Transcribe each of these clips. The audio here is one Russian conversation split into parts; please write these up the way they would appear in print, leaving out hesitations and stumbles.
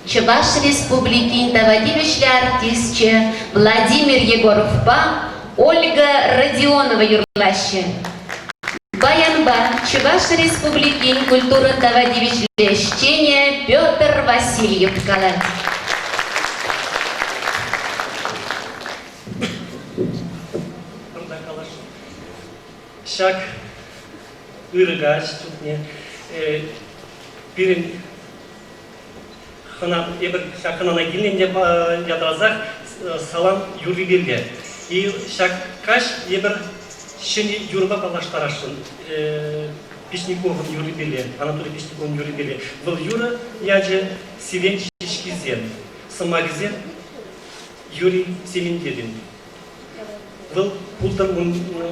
Чуваш Республики тавадивишлі артистче Владимир Егоровпа, Ольга Родионова юрлаще. Баянба Чуваш Республики культура тавадивишлі чтения Петр Васильев калат. Şak ırgaç tutne birin хана ебір шақынана келгенде ядразақ салам юрий берге. И шаққаш ебір шыны юрба балаштарашын Пешниковым юрий берге, Анатолий Пешниковым юрий берге. Бұл юра яже севен шишкизен, самагизен юрий семендеден. Бұл пултар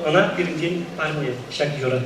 ана берінден парне шақ юра.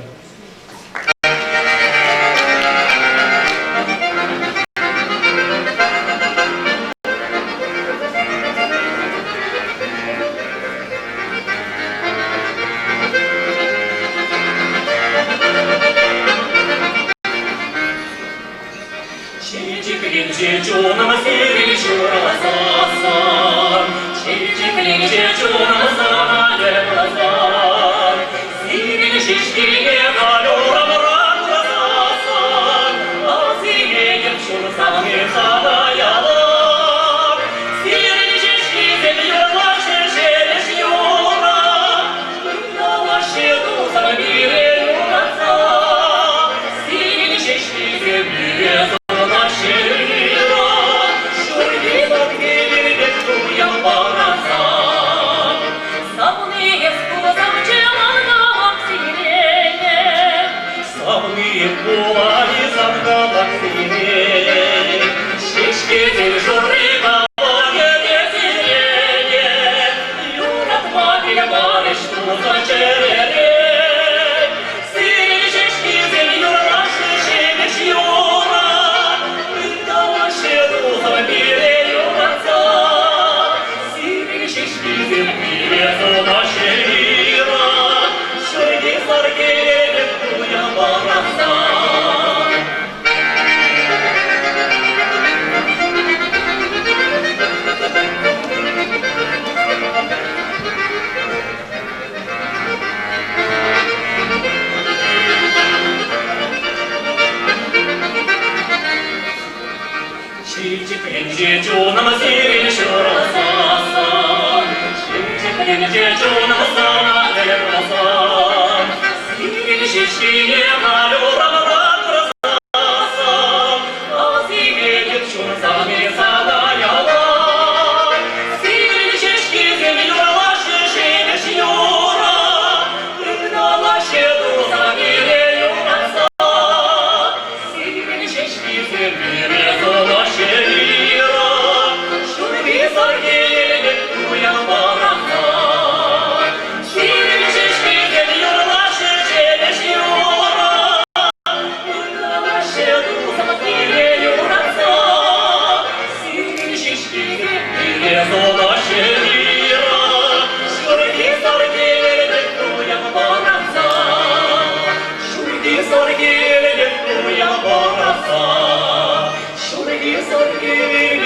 Sorgele,